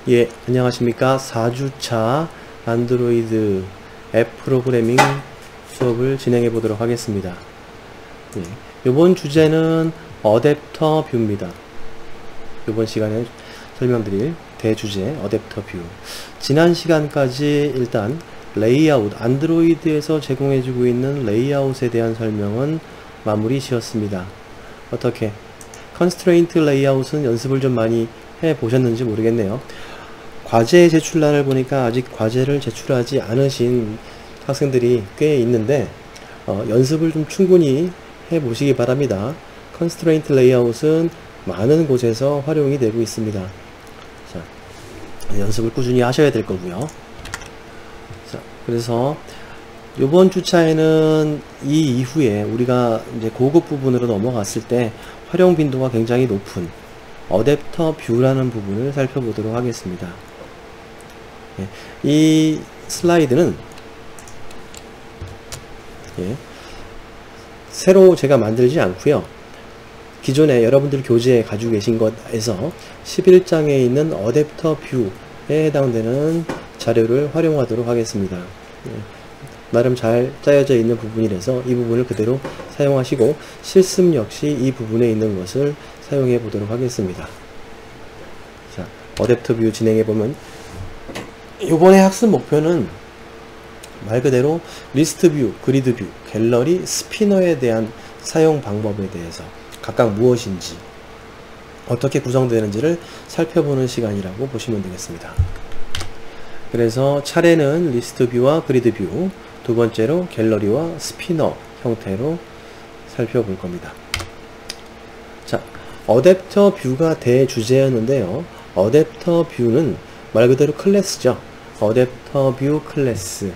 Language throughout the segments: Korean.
예, 안녕하십니까. 4주차 안드로이드 앱 프로그래밍 수업을 진행해 보도록 하겠습니다. 예, 이번 주제는 어댑터 뷰입니다. 이번 시간에 설명드릴 대주제 어댑터 뷰. 지난 시간까지 일단 레이아웃, 안드로이드에서 제공해주고 있는 레이아웃에 대한 설명은 마무리 지었습니다. 어떻게? 컨스트레인트 레이아웃은 연습을 좀 많이 해보셨는지 모르겠네요. 과제 제출란을 보니까 아직 과제를 제출하지 않으신 학생들이 꽤 있는데 연습을 좀 충분히 해보시기 바랍니다. 컨스트레인트 레이아웃은 많은 곳에서 활용이 되고 있습니다. 자, 연습을 꾸준히 하셔야 될 거고요. 자, 그래서 이번 주차에는 이 이후에 우리가 이제 고급 부분으로 넘어갔을 때 활용 빈도가 굉장히 높은 어댑터 뷰라는 부분을 살펴보도록 하겠습니다. 이 슬라이드는 새로 제가 만들지 않고요. 기존에 여러분들 교재에 가지고 계신 것에서 11장에 있는 어댑터 뷰에 해당되는 자료를 활용하도록 하겠습니다. 나름 잘 짜여져 있는 부분이라서 이 부분을 그대로 사용하시고 실습 역시 이 부분에 있는 것을 사용해 보도록 하겠습니다. 자, 어댑터 뷰 진행해 보면 이번에 학습 목표는 말 그대로 리스트 뷰, 그리드 뷰, 갤러리, 스피너에 대한 사용 방법에 대해서 각각 무엇인지 어떻게 구성되는지를 살펴보는 시간이라고 보시면 되겠습니다. 그래서 차례는 리스트 뷰와 그리드 뷰, 두 번째로 갤러리와 스피너 형태로 살펴볼 겁니다. 자, 어댑터 뷰가 대주제였는데요. 어댑터 뷰는 말 그대로 클래스죠. 어댑터 뷰 클래스.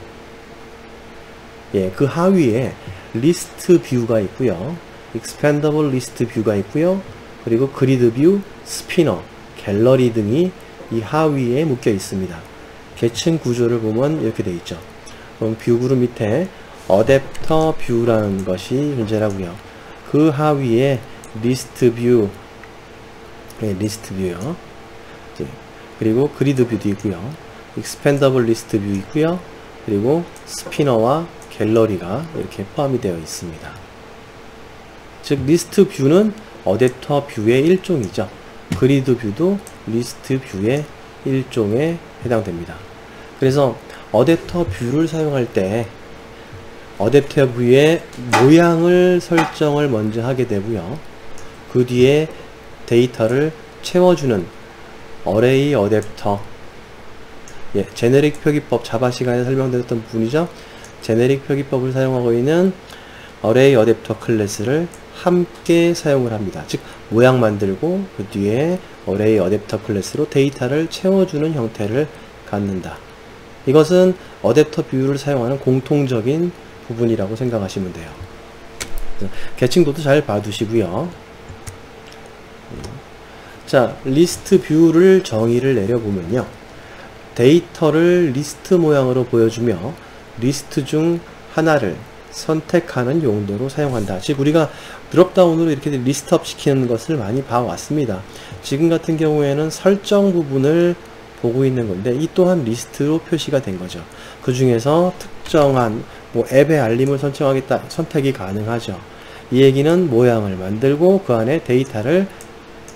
예, 그 하위에 리스트 뷰가 있고요. 익스펜더블 리스트 뷰가 있고요. 그리고 그리드 뷰, 스피너, 갤러리 등이 이 하위에 묶여 있습니다. 계층 구조를 보면 이렇게 되어 있죠. 그럼 뷰 그룹 밑에 어댑터 뷰라는 것이 존재하고요. 그 하위에 리스트 뷰, 네, 리스트 뷰요. 그리고 그리드 뷰도 있고요. 익스펜더블 리스트 뷰 있고요. 그리고 스피너와 갤러리가 이렇게 포함이 되어 있습니다. 즉 리스트 뷰는 어댑터 뷰의 일종이죠. 그리드 뷰도 리스트 뷰의 일종에 해당됩니다. 그래서 어댑터 뷰를 사용할 때 어댑터 뷰의 모양을 설정을 먼저 하게 되고요. 그 뒤에 데이터를 채워주는 어레이 어댑터, 예, 제네릭 표기법 자바 시간에 설명드렸던 부분이죠. 제네릭 표기법을 사용하고 있는 어레이 어댑터 클래스를 함께 사용을 합니다. 즉 모양 만들고 그 뒤에 어레이 어댑터 클래스로 데이터를 채워주는 형태를 갖는다. 이것은 어댑터 뷰를 사용하는 공통적인 부분이라고 생각하시면 돼요. 계층도도 잘 봐두시고요. 자, 리스트 뷰를 정의를 내려보면요. 데이터를 리스트 모양으로 보여주며 리스트 중 하나를 선택하는 용도로 사용한다. 즉 우리가 드롭다운으로 이렇게 리스트업 시키는 것을 많이 봐왔습니다. 지금 같은 경우에는 설정 부분을 보고 있는 건데 이 또한 리스트로 표시가 된 거죠. 그 중에서 특정한 앱의 알림을 설정하겠다 선택이 가능하죠. 이 얘기는 모양을 만들고 그 안에 데이터를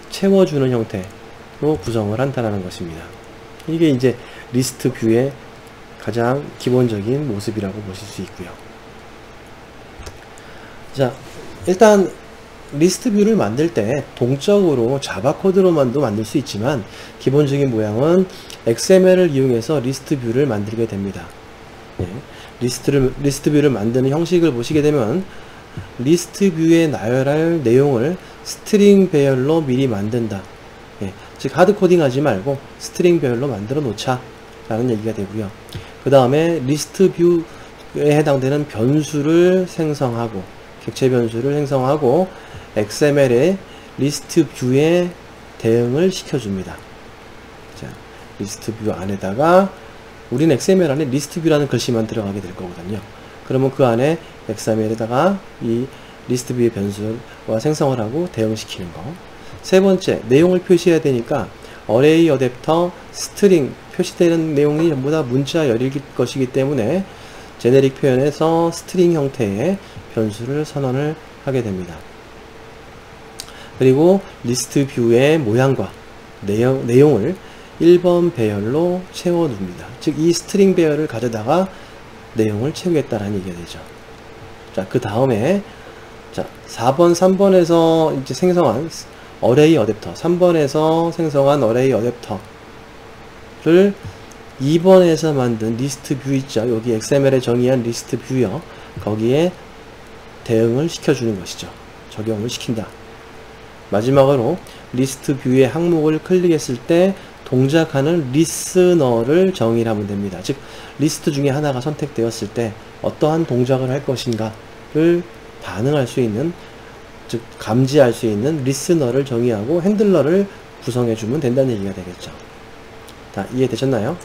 채워주는 형태로 구성을 한다는 것입니다. 이게 이제 리스트 뷰의 가장 기본적인 모습이라고 보실 수 있고요. 자, 일단 리스트 뷰를 만들 때 동적으로 자바 코드로만도 만들 수 있지만 기본적인 모양은 XML을 이용해서 리스트 뷰를 만들게 됩니다. 예, 리스트 뷰를 만드는 형식을 보시게 되면 리스트 뷰에 나열할 내용을 스트링 배열로 미리 만든다. 예, 즉 하드 코딩 하지 말고 스트링 배열로 만들어 놓자 라는 얘기가 되고요. 그 다음에 리스트 뷰에 해당되는 변수를 생성하고 객체 변수를 생성하고 XML의 리스트 뷰에 대응을 시켜줍니다. 자, 리스트 뷰 안에다가 우린 XML 안에 리스트 뷰라는 글씨만 들어가게 될 거거든요. 그러면 그 안에 XML에다가 이 리스트 뷰의 변수와 생성을 하고 대응시키는 거. 세 번째, 내용을 표시해야 되니까 어레이 어댑터 스트링 표시되는 내용이 전부 다 문자열일 것이기 때문에 제네릭 표현에서 스트링 형태의 변수를 선언을 하게 됩니다. 그리고 리스트 뷰의 모양과 내용을 1번 배열로 채워둡니다. 즉 이 스트링 배열을 가져다가 내용을 채우겠다라는 얘기가 되죠. 자, 그 다음에 자 4번, 3번에서 이제 생성한 어레이 어댑터, 3번에서 생성한 어레이 어댑터를 2번에서 만든 리스트 뷰 있죠. 여기 XML에 정의한 리스트 뷰요. 거기에 대응을 시켜주는 것이죠. 적용을 시킨다. 마지막으로 리스트 뷰의 항목을 클릭했을 때 동작하는 리스너를 정의를 하면 됩니다. 즉 리스트 중에 하나가 선택되었을 때 어떠한 동작을 할 것인가를 반응할 수 있는, 즉 감지할 수 있는 리스너를 정의하고 핸들러를 구성해 주면 된다는 얘기가 되겠죠. 다 이해되셨나요?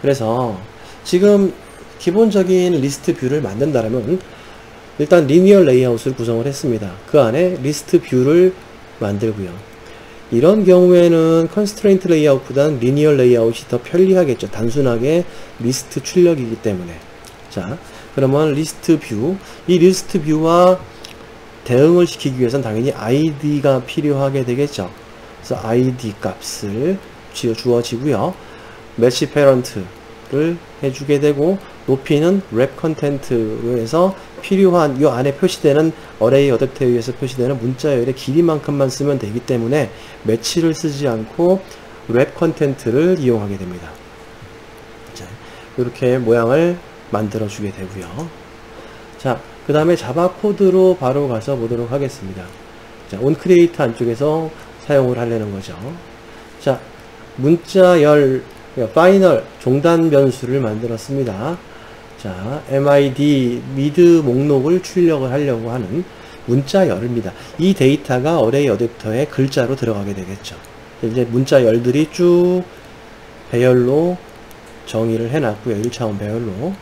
그래서 지금 기본적인 리스트 뷰를 만든다면 일단 리니어 레이아웃을 구성을 했습니다. 그 안에 리스트 뷰를 만들고요. 이런 경우에는 컨스트레인트 레이아웃보다는 리니어 레이아웃이 더 편리하겠죠. 단순하게 리스트 출력이기 때문에. 자, 그러면 리스트 뷰, 이 리스트 뷰와 대응을 시키기 위해서는 당연히 id가 필요하게 되겠죠. 그래서 id 값을 주어지고요. 매치 페런트를 해주게 되고, 높이는 랩 컨텐트로 해서 필요한 이 안에 표시되는 어레이 어댑터에 의해서 표시되는 문자열의 길이만큼만 쓰면 되기 때문에 매치를 쓰지 않고 랩 컨텐트를 이용하게 됩니다. 자, 이렇게 모양을 만들어 주게 되고요. 자, 그 다음에 자바 코드로 바로 가서 보도록 하겠습니다. 자, onCreate 안쪽에서 사용을 하려는 거죠. 자, 문자열 파이널 종단 변수를 만들었습니다. 자, MID 미드 목록을 출력을 하려고 하는 문자열입니다. 이 데이터가 어레이 어댑터에 글자로 들어가게 되겠죠. 이제 문자열들이 쭉 배열로 정의를 해놨고요. 1차원 배열로.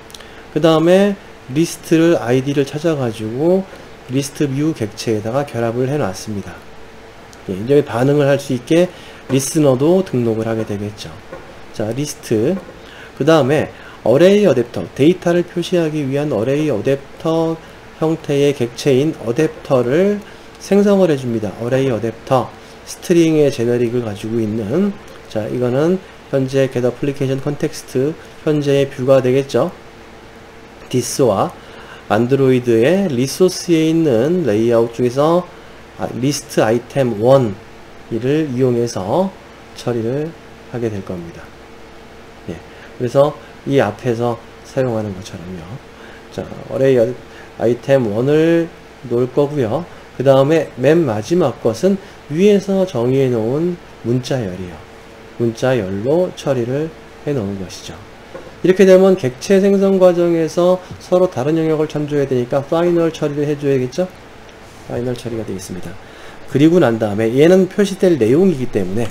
그 다음에 리스트를 id를 찾아가지고 리스트 뷰 객체에다가 결합을 해놨습니다. 예, 이제 반응을 할 수 있게 리스너도 등록을 하게 되겠죠. 자, 리스트. 그 다음에 어레이 어댑터, 데이터를 표시하기 위한 어레이 어댑터 형태의 객체인 어댑터를 생성을 해줍니다. 어레이 어댑터, 스트링의 제너릭을 가지고 있는, 자, 이거는 현재 get application context, 현재의 뷰가 되겠죠. this와 안드로이드의 리소스에 있는 레이아웃 중에서 리스트 아이템 1을 이용해서 처리를 하게 될 겁니다. 예, 그래서 이 앞에서 사용하는 것처럼요. 자, 어레이 아이템 1을 놓을 거고요. 그 다음에 맨 마지막 것은 위에서 정의해 놓은 문자열이요. 문자열로 처리를 해 놓은 것이죠. 이렇게 되면 객체 생성 과정에서 서로 다른 영역을 참조해야 되니까 파이널 처리를 해줘야겠죠? 파이널 처리가 되어 있습니다. 그리고 난 다음에 얘는 표시될 내용이기 때문에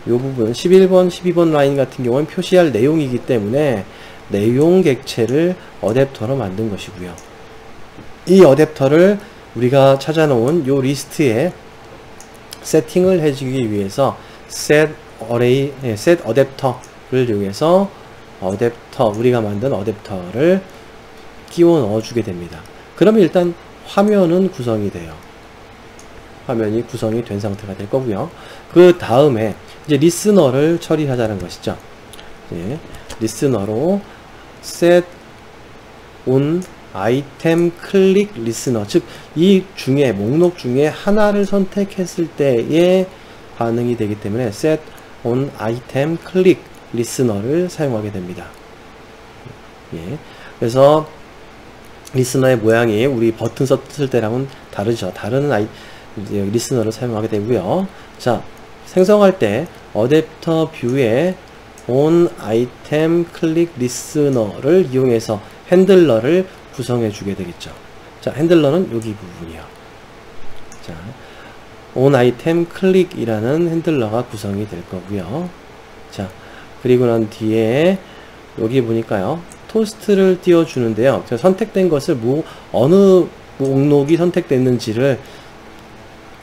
이 부분 11번, 12번 라인 같은 경우는 표시할 내용이기 때문에 내용 객체를 어댑터로 만든 것이고요. 이 어댑터를 우리가 찾아놓은 이 리스트에 세팅을 해주기 위해서 set 어댑터를 이용해서 어댑터, 우리가 만든 어댑터를 끼워 넣어주게 됩니다. 그러면 일단 화면은 구성이 돼요. 화면이 구성이 된 상태가 될 거고요. 그 다음에 이제 리스너를 처리하자는 것이죠. 예, 리스너로 set on item click listener, 즉 이 중에 목록 중에 하나를 선택했을 때의 반응이 되기 때문에 set on item click listener를 사용하게 됩니다. 예, 그래서 리스너의 모양이 우리 버튼 썼을 때랑은 다르죠. 다른 리스너를 사용하게 되고요. 자, 생성할 때 어댑터 뷰에 on item click listener를 이용해서 핸들러를 구성해 주게 되겠죠. 자, 핸들러는 여기 부분이요. 자, on item click 이라는 핸들러가 구성이 될 거고요. 자, 그리고 난 뒤에 여기 보니까요, 토스트를 띄워 주는데요. 선택된 것을 어느 목록이 선택됐는지를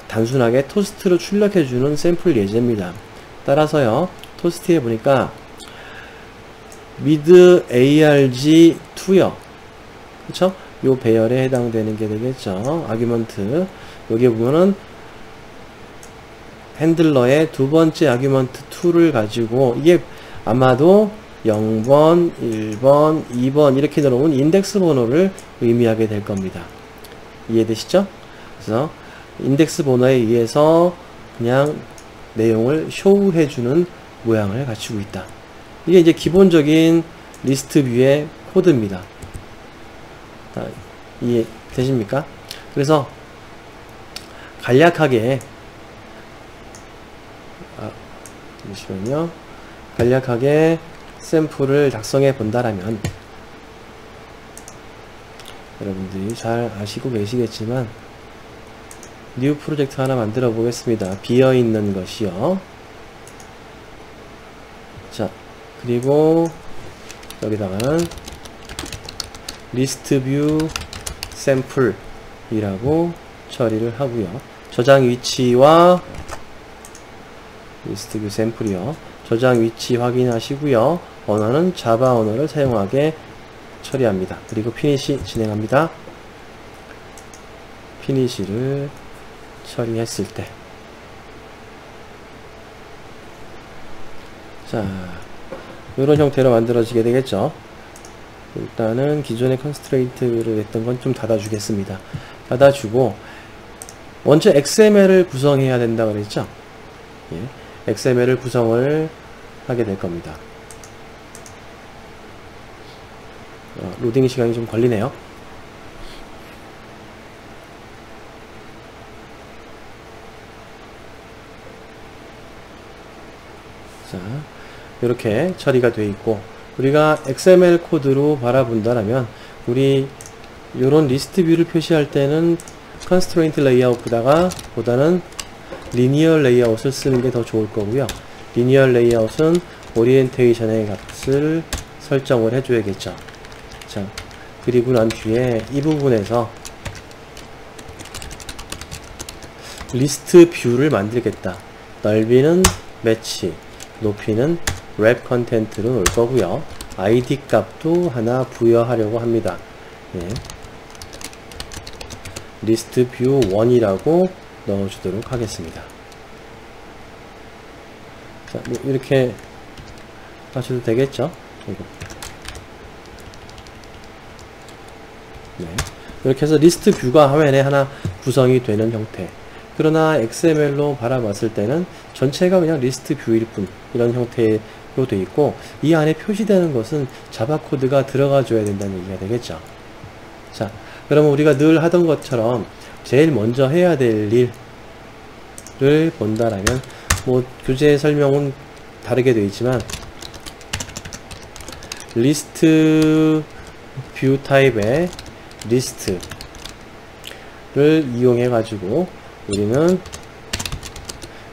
단순하게 토스트로 출력해 주는 샘플 예제입니다. 따라서요, 토스트에 보니까 mid arg2요. 그쵸? 요 배열에 해당되는 게 되겠죠. 아규먼트. 여기에 보면은 핸들러의 두 번째 아규먼트 2를 가지고, 이게 아마도 0번, 1번, 2번 이렇게 들어온 인덱스 번호를 의미하게 될 겁니다. 이해되시죠? 그래서 인덱스 번호에 의해서 그냥 내용을 쇼우해주는 모양을 갖추고 있다. 이게 이제 기본적인 리스트 뷰의 코드입니다. 이해되십니까? 그래서 간략하게 잠시만요. 간략하게 샘플을 작성해 본다라면, 여러분들이 잘 아시고 계시겠지만 뉴 프로젝트 하나 만들어 보겠습니다. 비어있는 것이요. 자, 그리고 여기다가는 리스트 뷰 샘플이라고 처리를 하고요. 저장 위치와 리스트 뷰 샘플이요. 저장 위치 확인하시고요. 언어는 자바 언어를 사용하게 처리합니다. 그리고 피니시 진행합니다. 피니시를 처리했을 때, 자, 이런 형태로 만들어지게 되겠죠. 일단은 기존의 컨스트레인트를 했던 건 좀 닫아주겠습니다. 닫아주고, 먼저 XML을 구성해야 된다 그랬죠. 예, XML을 구성을 하게 될 겁니다. 로딩 시간이 좀 걸리네요. 자, 이렇게 처리가 되어 있고, 우리가 XML 코드로 바라본다라면 우리 이런 리스트 뷰를 표시할 때는 컨스트레인트 레이아웃보다는 리니어 레이아웃을 쓰는 게 더 좋을 거고요. 리니어 레이아웃은 오리엔테이션의 값을 설정을 해줘야겠죠. 자, 그리고 난 뒤에 이 부분에서 리스트 뷰를 만들겠다. 넓이는 매치, 높이는 랩 컨텐트로 놓을 거고요. id 값도 하나 부여하려고 합니다. 예. 리스트 뷰 1이라고 넣어주도록 하겠습니다. 자, 뭐 이렇게 하셔도 되겠죠? 이거. 네. 이렇게 해서 리스트 뷰가 화면에 하나 구성이 되는 형태. 그러나 XML로 바라봤을 때는 전체가 그냥 리스트 뷰일 뿐, 이런 형태로 되어 있고, 이 안에 표시되는 것은 자바 코드가 들어가 줘야 된다는 얘기가 되겠죠. 자, 그러면 우리가 늘 하던 것처럼 제일 먼저 해야 될 일을 본다라면, 뭐 교재 설명은 다르게 되어 있지만 리스트 뷰 타입의 리스트를 이용해 가지고 우리는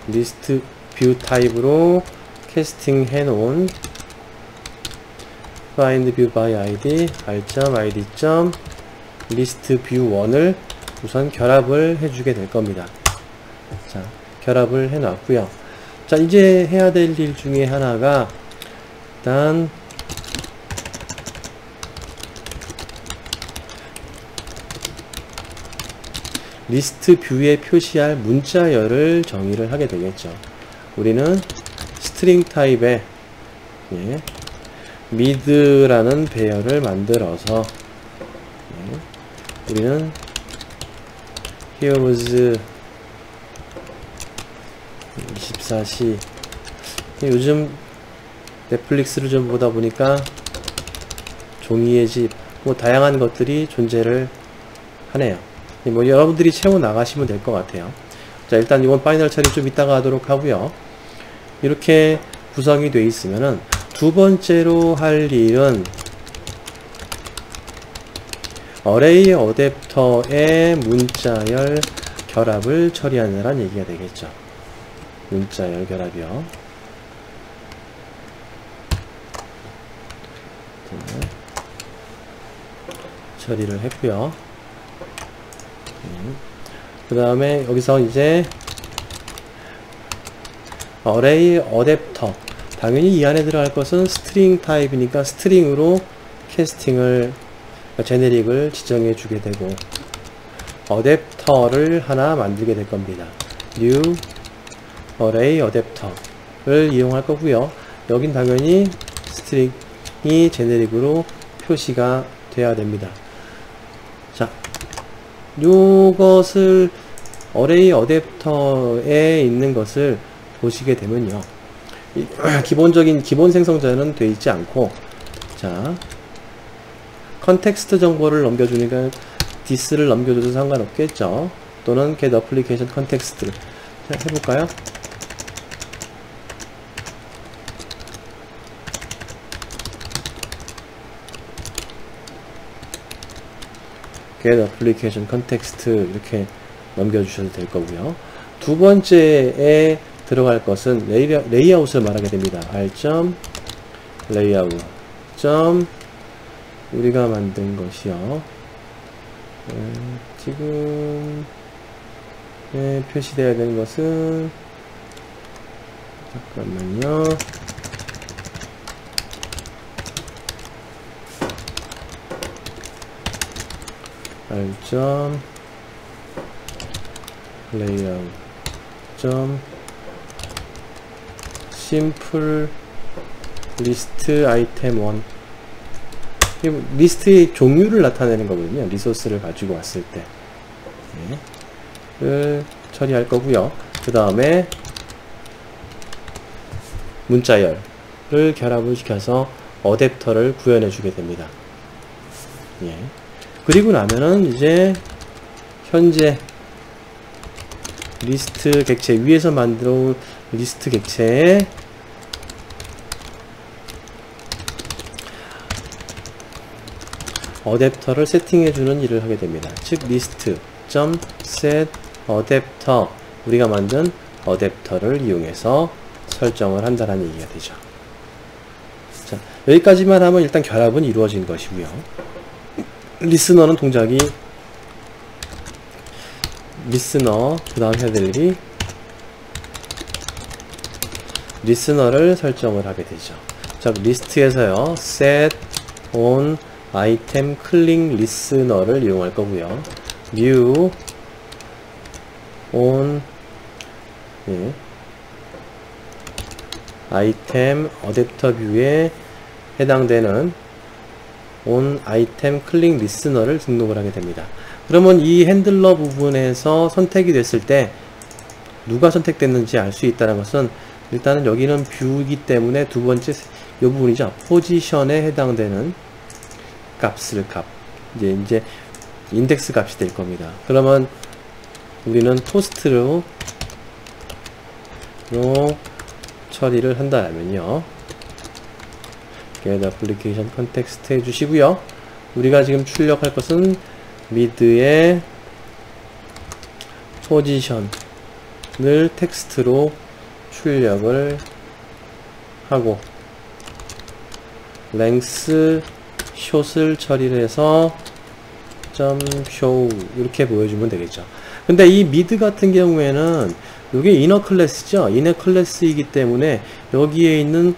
리스트 뷰 타입으로 캐스팅 해 놓은 find view by id r.id. 리스트 뷰 1을 우선 결합을 해주게 될 겁니다. 자, 결합을 해 놨고요. 자, 이제 해야 될 일 중에 하나가, 일단 리스트 뷰에 표시할 문자열을 정의를 하게 되겠죠. 우리는 스트링 타입의 mid라는 배열을 만들어서 우리는 here was 24시, 요즘 넷플릭스를 좀 보다 보니까 종이의 집, 뭐 다양한 것들이 존재를 하네요. 뭐 여러분들이 채워 나가시면 될 것 같아요. 자, 일단 이번 파이널 처리 좀 이따가 하도록 하고요. 이렇게 구성이 되어 있으면은 두 번째로 할 일은 어레이 어댑터의 문자열 결합을 처리하느라는 얘기가 되겠죠. 문자열 결합이요. 처리를 했고요. 그 다음에 여기서 이제 array 어댑터. 당연히 이 안에 들어갈 것은 스트링 타입이니까 스트링으로 캐스팅을, 제네릭을 지정해 주게 되고, 어댑터를 하나 만들게 될 겁니다. new array 어댑터를 이용할 거고요. 여긴 당연히 스트링이 제네릭으로 표시가 돼야 됩니다. 자, 요것을 array 어댑터에 있는 것을 보시게 되면요, 기본적인 기본 생성자는 되어 있지 않고, 자, 컨텍스트 정보를 넘겨주니까 this를 넘겨줘도 상관없겠죠. 또는 get application context. 자, 해볼까요? get application context 이렇게 넘겨주셔도 될 거고요. 두 번째에 들어갈 것은 레이아웃을 말하게 됩니다. r.layout. 우리가 만든 것이요. 지금 표시되어야 되는 것은, 잠깐만요. r.layout. simple list item 1. 리스트의 종류를 나타내는 거거든요. 리소스를 가지고 왔을 때. 를 처리할 거고요. 그 다음에 문자열을 결합을 시켜서 어댑터를 구현해 주게 됩니다. 그리고 나면은 이제 현재 리스트 객체, 위에서 만들어 온 리스트 객체에 어댑터를 세팅해주는 일을 하게 됩니다. 즉 list.set 어댑터, 우리가 만든 어댑터를 이용해서 설정을 한다는 얘기가 되죠. 자, 여기까지만 하면 일단 결합은 이루어진 것이고요. 리스너는 동작이, 리스너, 그 다음 해야 될 일이 리스너를 설정을 하게 되죠. 자, 리스트에서요, set on item 클릭 리스너를 이용할 거고요. new on item 어댑터 뷰에 해당되는 on item 클릭 리스너를 등록을 하게 됩니다. 그러면 이 핸들러 부분에서 선택이 됐을 때 누가 선택됐는지 알 수 있다는 것은, 일단은 여기는 뷰이기 때문에 두 번째 이 부분이죠. 포지션에 해당되는 이제 인덱스 값이 될 겁니다. 그러면 우리는 토스트로 처리를 한다면요, get application context 해주시고요. 우리가 지금 출력할 것은 mid의 포지션을 텍스트로 출력을 하고, length 숏을 처리를 해서 .show 이렇게 보여주면 되겠죠. 근데 이 mid 같은 경우에는 이게 이너 클래스죠. 이너 클래스이기 때문에 여기에 있는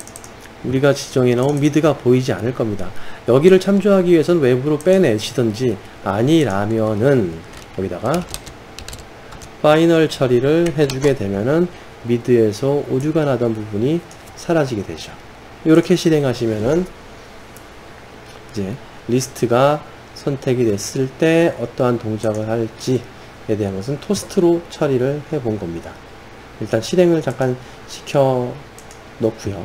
우리가 지정해 놓은 mid가 보이지 않을 겁니다. 여기를 참조하기 위해서는 외부로 빼내시든지, 아니라면은 여기다가 파이널 처리를 해주게 되면은 mid에서 오류가 나던 부분이 사라지게 되죠. 이렇게 실행하시면은 이제 리스트가 선택이 됐을 때 어떠한 동작을 할지에 대한 것은 토스트로 처리를 해 본 겁니다. 일단 실행을 잠깐 시켜 놓고요.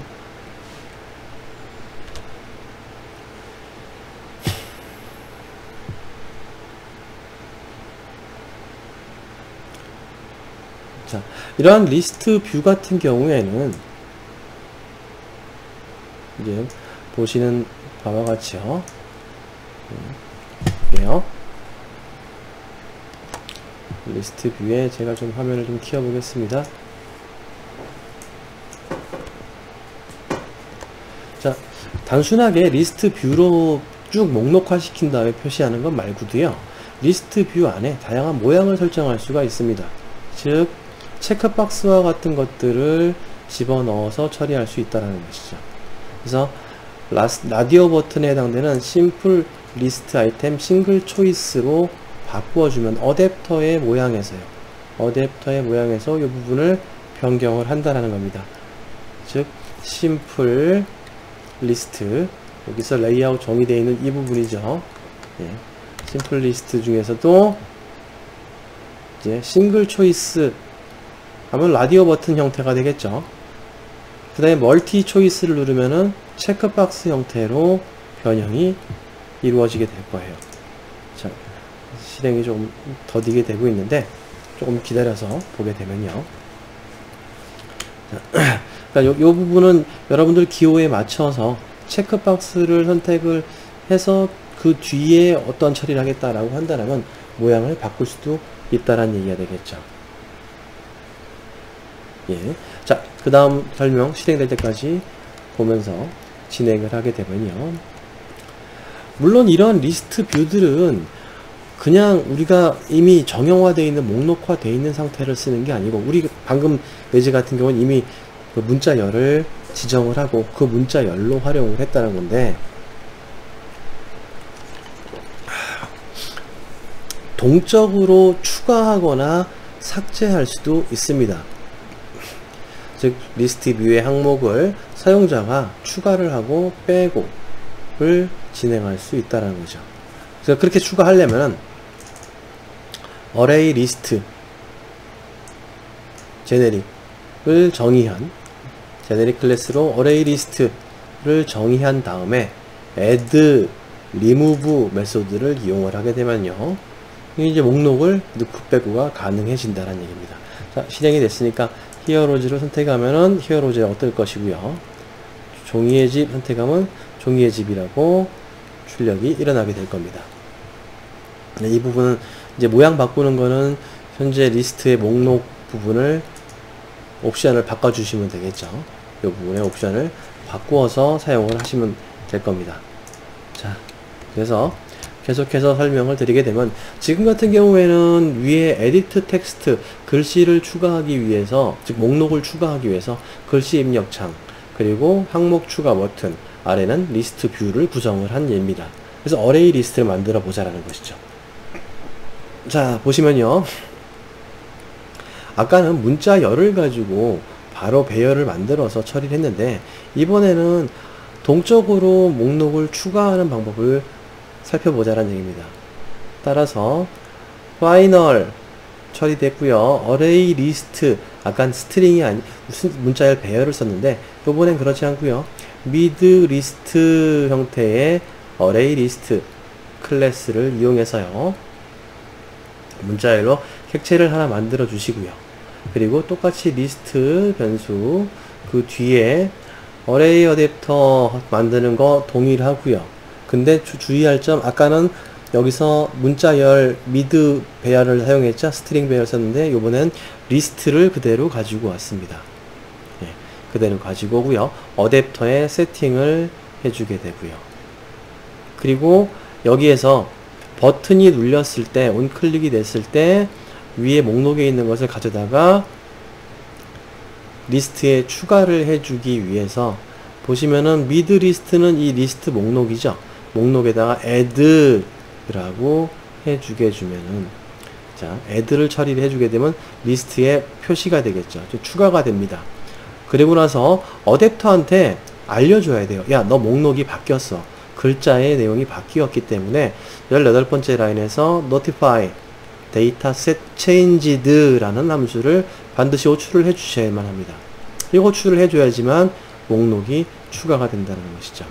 자, 이러한 리스트 뷰 같은 경우에는 이제 보시는 바와 같이요. 리스트 뷰에 제가 좀 화면을 좀 키워 보겠습니다. 자, 단순하게 리스트 뷰로 쭉 목록화 시킨 다음에 표시하는 것 말고도요, 리스트 뷰 안에 다양한 모양을 설정할 수가 있습니다. 즉 체크박스와 같은 것들을 집어넣어서 처리할 수 있다는 것이죠. 그래서 라디오 버튼에 해당되는 심플 리스트 아이템 싱글 초이스로 바꾸어주면 어댑터의 모양에서요. 어댑터의 모양에서 이 부분을 변경을 한다는 겁니다. 즉 심플 리스트, 여기서 레이아웃 정의되어 있는 이 부분이죠. 예. 심플 리스트 중에서도 이제 싱글 초이스 하면 라디오 버튼 형태가 되겠죠. 그 다음에 멀티 초이스를 누르면은 체크박스 형태로 변형이 이루어지게 될 거예요. 자, 실행이 좀 더디게 되고 있는데 조금 기다려서 보게 되면요. 자, 그러니까 요 부분은 여러분들 기호에 맞춰서 체크박스를 선택을 해서 그 뒤에 어떤 처리를 하겠다라고 한다면 모양을 바꿀 수도 있다라는 얘기가 되겠죠. 예. 자, 그 다음 설명 실행될 때까지 보면서 진행을 하게 되면요. 물론 이런 리스트 뷰들은 그냥 우리가 이미 정형화되어 있는 목록화되어 있는 상태를 쓰는 게 아니고, 우리 방금 예제 같은 경우는 이미 그 문자열을 지정을 하고 그 문자열로 활용을 했다는 건데, 동적으로 추가하거나 삭제할 수도 있습니다. 즉 리스트 뷰의 항목을 사용자가 추가를 하고 빼고를 진행할 수 있다는 거죠. 그래서 그렇게 추가하려면 array list 제네릭을 정의한 제네릭 클래스로 array list를 정의한 다음에 add, remove 메소드를 이용을 하게 되면요, 이제 목록을 넣고 빼고가 가능해진다는 얘기입니다. 자, 실행이 됐으니까 히어로즈를 선택하면은 히어로즈가 어떨 것이고요. 종이의 집 선택하면 종이의 집이라고 출력이 일어나게 될 겁니다. 이 부분은 이제 모양 바꾸는 거는 현재 리스트의 목록 부분을 옵션을 바꿔주시면 되겠죠. 이 부분의 옵션을 바꾸어서 사용을 하시면 될 겁니다. 자, 그래서 계속해서 설명을 드리게 되면, 지금 같은 경우에는 위에 에디트 텍스트, 글씨를 추가하기 위해서, 즉 목록을 추가하기 위해서 글씨 입력창, 그리고 항목 추가 버튼, 아래는 리스트 뷰를 구성을 한 예입니다. 그래서 어레이 리스트를 만들어 보자라는 것이죠. 자, 보시면요, 아까는 문자열을 가지고 바로 배열을 만들어서 처리를 했는데, 이번에는 동적으로 목록을 추가하는 방법을 살펴보자라는 얘기입니다. 따라서 파이널 처리됐고요. 어레이 리스트, 아까 스트링이 아니 무슨 문자열 배열을 썼는데 이번엔 그렇지 않고요. 미드 리스트 형태의 어레이 리스트 클래스를 이용해서요, 문자열로 객체를 하나 만들어 주시고요. 그리고 똑같이 리스트 변수 그 뒤에 어레이 어댑터 만드는 거 동일하고요. 근데 주의할 점, 아까는 여기서 문자열 미드 배열을 사용했죠. 스트링 배열 썼는데 이번엔 리스트를 그대로 가지고 왔습니다. 예, 그대로 가지고 오고요. 어댑터에 세팅을 해주게 되고요. 그리고 여기에서 버튼이 눌렸을 때, 온클릭이 됐을 때 위에 목록에 있는 것을 가져다가 리스트에 추가를 해주기 위해서, 보시면은 미드 리스트는 이 리스트 목록이죠. 목록에다가 add라고 해주게 주면은, 자, add를 처리를 해주게 되면 리스트에 표시가 되겠죠. 추가가 됩니다. 그리고 나서 어댑터한테 알려줘야 돼요. 야, 너 목록이 바뀌었어. 글자의 내용이 바뀌었기 때문에 18번째 라인에서 notify dataset changed라는 함수를 반드시 호출을 해주셔야만 합니다. 이 호출을 해줘야지만 목록이 추가가 된다는 것이죠.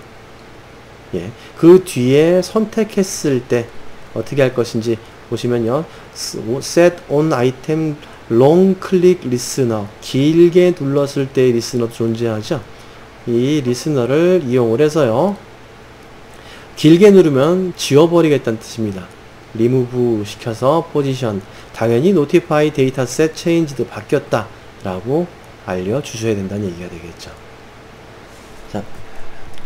예, 그 뒤에 선택했을 때 어떻게 할 것인지 보시면요, set on item long click listener, 길게 눌렀을 때의 리스너도 존재하죠. 이 리스너를 이용을 해서요, 길게 누르면 지워버리겠다는 뜻입니다. remove 시켜서 포지션, 당연히 notify dataset changed, 바뀌었다 라고 알려주셔야 된다는 얘기가 되겠죠. 자,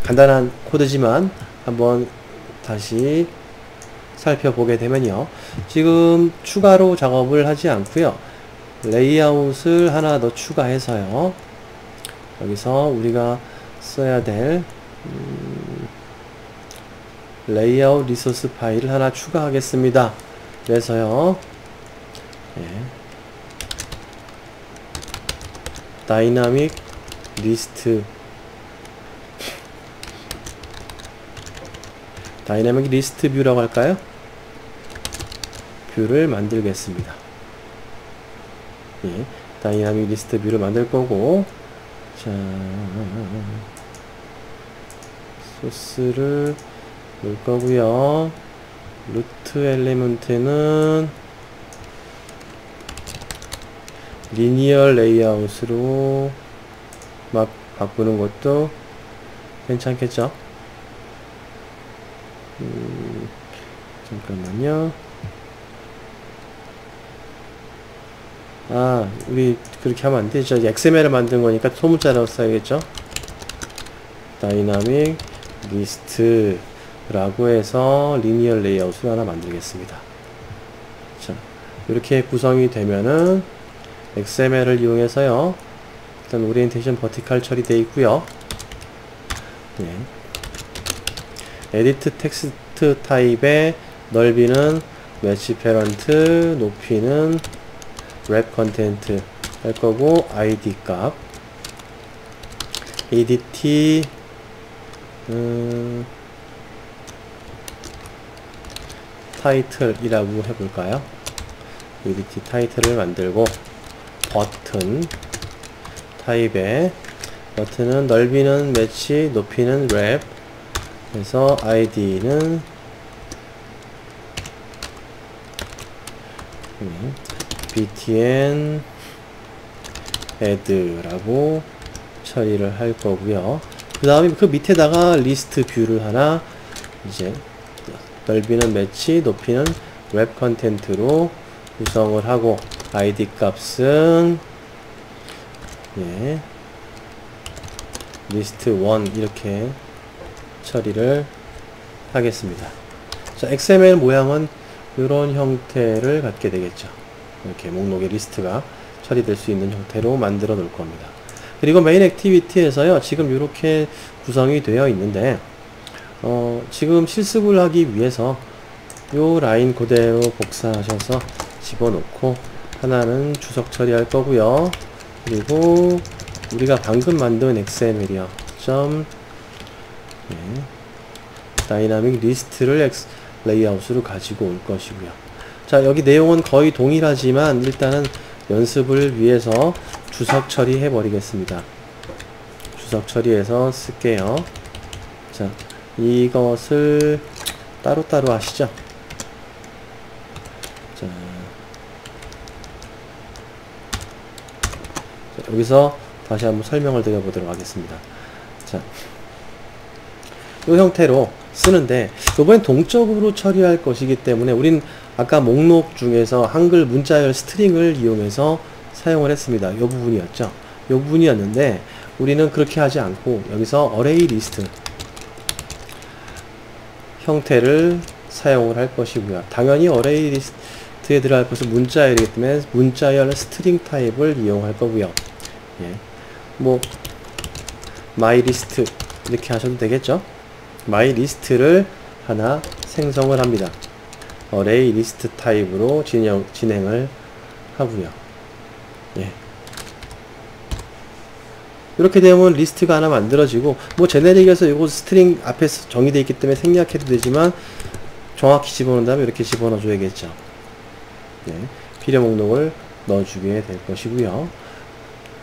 간단한 코드지만 한번 다시 살펴보게 되면요, 지금 추가로 작업을 하지 않고요, 레이아웃을 하나 더 추가해서요, 여기서 우리가 써야 될 레이아웃 리소스 파일을 하나 추가하겠습니다. 그래서요, 예, 다이나믹 리스트 뷰라고 할까요? 뷰를 만들겠습니다. 예, 다이나믹 리스트 뷰를 만들 거고, 자, 소스를 넣을 거고요. 루트 엘리먼트는 리니어 레이아웃으로 막 바꾸는 것도 괜찮겠죠? 잠깐만요. 우리 그렇게 하면 안 되죠. XML을 만든 거니까 소문자라고 써야겠죠? 다이나믹 리스트 라고 해서 리니어 레이아웃을 하나 만들겠습니다. 자, 이렇게 구성이 되면은 XML을 이용해서요, 일단 오리엔테이션 버티칼 처리되어 있고요. 네. 에디트 텍스트 타입의 넓이는 매치 페런트, 높이는 랩 컨텐트 할 거고, ID 값 ADT 타이틀이라고 해볼까요? ADT 타이틀을 만들고, 버튼 타입의 버튼은 넓이는 매치, 높이는 랩, 그래서 ID는 btn add라고 처리를 할 거고요. 그 다음에 그 밑에다가 리스트 뷰를 하나, 이제 넓이는 매치, 높이는 웹 컨텐트로 구성을 하고, id 값은 예, 리스트 1 이렇게 처리를 하겠습니다. 자, XML 모양은 이런 형태를 갖게 되겠죠. 이렇게 목록의 리스트가 처리될 수 있는 형태로 만들어 놓을 겁니다. 그리고 메인 액티비티에서요, 지금 이렇게 구성이 되어 있는데, 지금 실습을 하기 위해서 요 라인 그대로 복사하셔서 집어넣고, 하나는 주석 처리할 거고요. 그리고 우리가 방금 만든 XML이요. 다이나믹 리스트를 레이아웃으로 가지고 올 것이고요. 자, 여기 내용은 거의 동일하지만 일단은 연습을 위해서 주석 처리해 버리겠습니다. 주석 처리해서 쓸게요. 자, 이것을 따로따로 하시죠. 자, 여기서 다시 한번 설명을 드려보도록 하겠습니다. 자, 이 형태로 쓰는데, 이번엔 동적으로 처리할 것이기 때문에 우린 아까 목록 중에서 한글 문자열 스트링을 이용해서 사용을 했습니다. 이 부분이었죠. 이 부분이었는데, 우리는 그렇게 하지 않고 여기서 어레이 리스트 형태를 사용을 할 것이고요. 당연히 어레이 리스트에 들어갈 것은 문자열이기 때문에 문자열 스트링 타입을 이용할 거고요. 예. 뭐 my list 이렇게 하셔도 되겠죠. my list를 하나 생성을 합니다. 어레이 리스트 타입으로 진행을 하고요. 예. 이렇게 되면 리스트가 하나 만들어지고, 뭐 제네릭에서 이거 스트링 앞에서 정의되어 있기 때문에 생략해도 되지만 정확히 집어넣은 다음에 이렇게 집어넣어 줘야겠죠. 예. 필요 목록을 넣어주게 될 것이고요.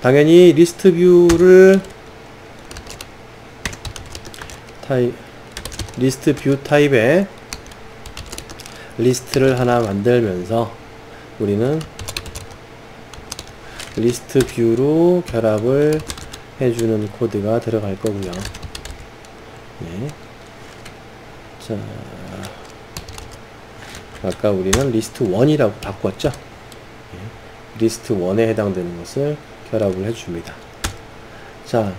당연히 리스트 뷰를 리스트 뷰 타입의 리스트를 하나 만들면서 우리는 리스트 뷰로 결합을 해주는 코드가 들어갈 거고요. 네. 자, 아까 우리는 리스트 1이라고 바꿨죠. 네. 리스트 1에 해당되는 것을 결합을 해줍니다. 자,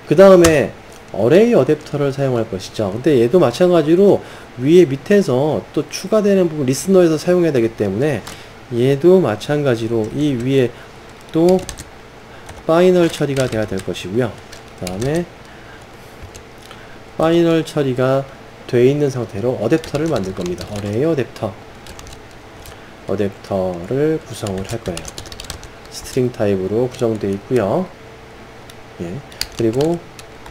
그 다음에 어레이 어댑터를 사용할 것이죠. 근데 얘도 마찬가지로 위에 밑에서 또 추가되는 부분 리스너에서 사용해야 되기 때문에 얘도 마찬가지로 이 위에 또 파이널 처리가 돼야 될 것이고요. 그 다음에 파이널 처리가 돼 있는 상태로 어댑터를 만들 겁니다. 어레이 어댑터를 구성을 할 거예요. 스트링 타입으로 구성되어 있고요. 예. 그리고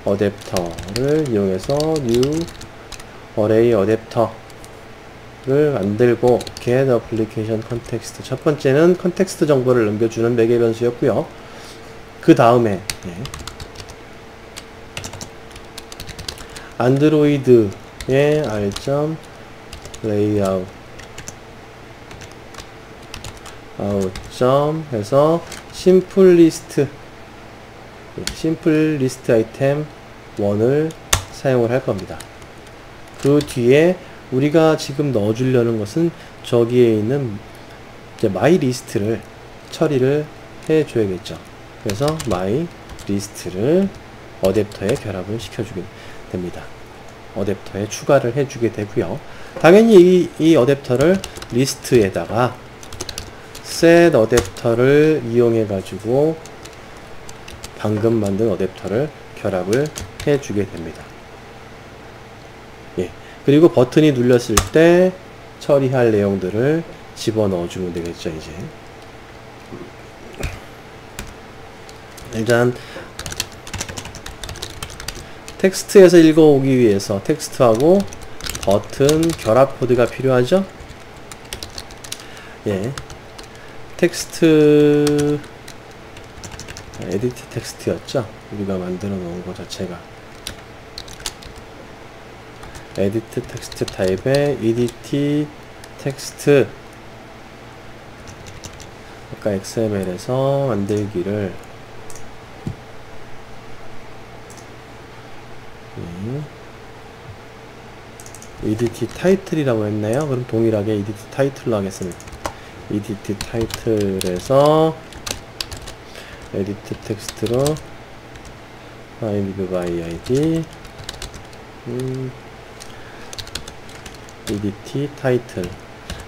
어댑터를 이용해서 new array 어댑터를 만들고 get application context. 첫 번째는 컨텍스트 정보를 넘겨주는 매개 변수였고요. 그 다음에 안드로이드의 r.layout 해서 심플리스트 아이템 1을 사용을 할 겁니다. 그 뒤에 우리가 지금 넣어주려는 것은 저기에 있는 이제 my list를 처리를 해줘야겠죠. 그래서 my list를 어댑터에 결합을 시켜주게 됩니다. 어댑터에 추가를 해주게 되고요. 당연히 이 어댑터를 리스트에다가 set 어댑터를 이용해 가지고 방금 만든 어댑터를 결합을 해주게 됩니다. 예. 그리고 버튼이 눌렸을 때 처리할 내용들을 집어넣어 주면 되겠죠, 이제. 일단 텍스트에서 읽어오기 위해서 텍스트하고 버튼 결합 코드가 필요하죠. 예. 텍스트 에디트 텍스트였죠. 우리가 만들어 놓은 것 자체가 에디트 텍스트 타입의 edt 텍스트, 아까 XML에서 만들기를 edt 타이틀이라고 했나요? 그럼 동일하게 edt 타이틀로 하겠습니다. edt 타이틀에서 에디트 텍스트로 find by id edt 타이틀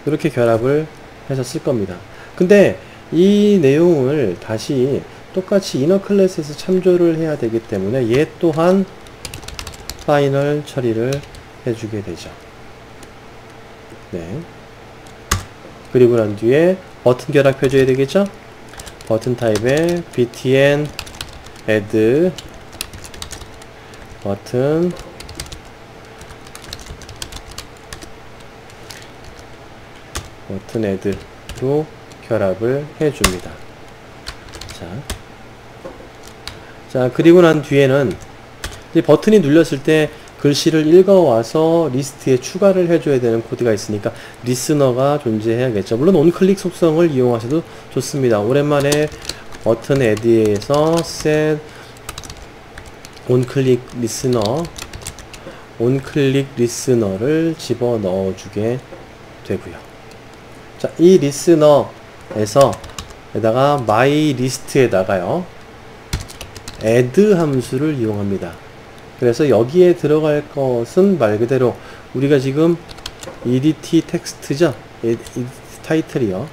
이렇게 결합을 해서 쓸 겁니다. 근데 이 내용을 다시 똑같이 이너 클래스에서 참조를 해야 되기 때문에 얘 또한 파이널 처리를 해주게 되죠. 네. 그리고 난 뒤에 버튼 결합해줘야 되겠죠? 버튼 타입의 btn add 버튼 add로 결합을 해줍니다. 자, 그리고 난 뒤에는 이제 버튼이 눌렸을 때 글씨를 읽어와서 리스트에 추가를 해줘야 되는 코드가 있으니까 리스너가 존재해야겠죠. 물론 온클릭 속성을 이용하셔도 좋습니다. 오랜만에 버튼 add에서 set 온클릭 리스너를 집어넣어 주게 되고요. 자, 이 리스너에서 에다가 my list에다가요 add 함수를 이용합니다. 그래서 여기에 들어갈 것은 말 그대로 우리가 지금 edt 텍스트죠. edt 타이틀이요.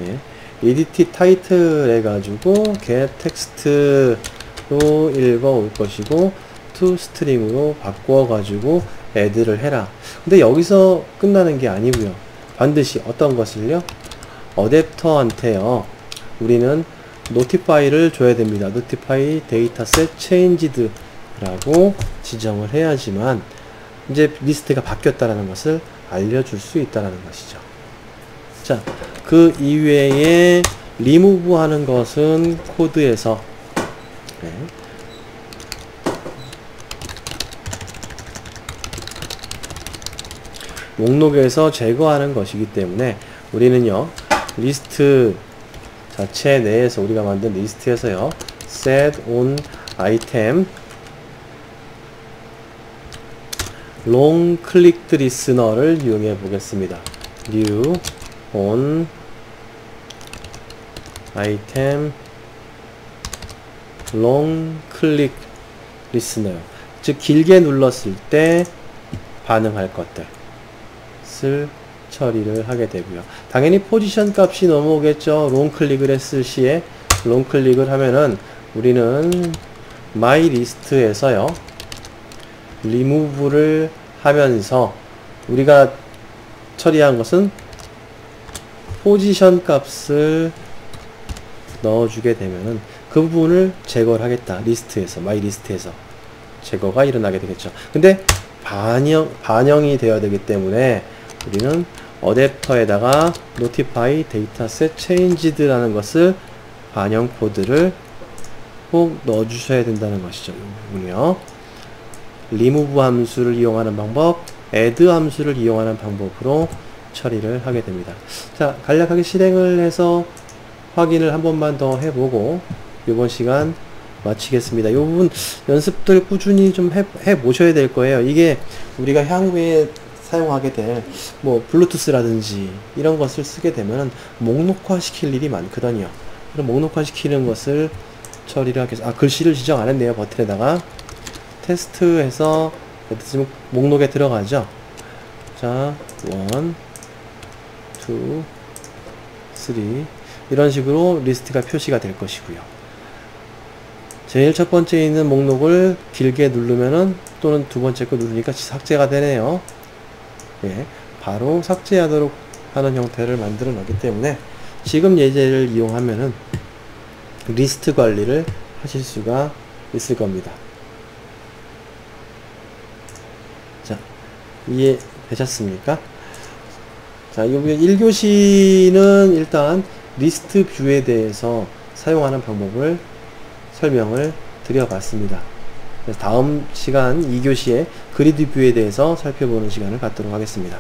예. edt 타이틀 해가지고 get 텍스트로 읽어올 것이고 to string으로 바꿔가지고 add를 해라. 근데 여기서 끝나는 게 아니고요. 반드시 어떤 것을요? 어댑터한테요. 우리는 notify를 줘야 됩니다. notify dataset changed 라고 지정을 해야지만 이제 리스트가 바뀌었다라는 것을 알려줄 수 있다라는 것이죠. 자, 그 이외에 remove 하는 것은 코드에서 목록에서 제거하는 것이기 때문에 우리는요 리스트 자체 내에서 우리가 만든 리스트에서요 set on item long clicked listener를 이용해 보겠습니다. new on item long click listener, 즉 길게 눌렀을 때 반응할 것들을 처리를 하게 되고요. 당연히 포지션 값이 넘어오겠죠. 롱 클릭을 했을 시에 롱 클릭을 하면은 우리는 마이 리스트에서요 리무브를 하면서 우리가 처리한 것은 포지션 값을 넣어주게 되면은 그 부분을 제거를 하겠다. 리스트에서, 마이 리스트에서 제거가 일어나게 되겠죠. 근데 반영이 되어야 되기 때문에 우리는 어댑터에다가 notify dataset changed라는 것을 반영 코드를 꼭 넣어주셔야 된다는 것이죠. 이 부분이요. remove 함수를 이용하는 방법, add 함수를 이용하는 방법으로 처리를 하게 됩니다. 자, 간략하게 실행을 해서 확인을 한 번만 더 해보고 이번 시간 마치겠습니다. 이 부분 연습들 꾸준히 좀 해보셔야 될 거예요. 이게 우리가 향후에 사용하게 될 뭐 블루투스라든지 이런 것을 쓰게 되면 목록화 시킬 일이 많거든요. 그럼 목록화 시키는 것을 처리를 하겠습니다. 글씨를 지정 안 했네요. 버튼에다가 테스트해서 목록에 들어가죠. 자, 1, 2, 3 이런 식으로 리스트가 표시가 될 것이고요. 제일 첫 번째 있는 목록을 길게 누르면은 또는 두 번째 거 누르니까 삭제가 되네요. 예, 바로 삭제하도록 하는 형태를 만들어 놨기 때문에 지금 예제를 이용하면은 리스트 관리를 하실 수가 있을 겁니다. 자, 이해되셨습니까? 자, 여기 1교시는 일단 리스트 뷰에 대해서 사용하는 방법을 설명을 드려봤습니다. 그래서 다음 시간 2교시에 그리드 뷰에 대해서 살펴보는 시간을 갖도록 하겠습니다.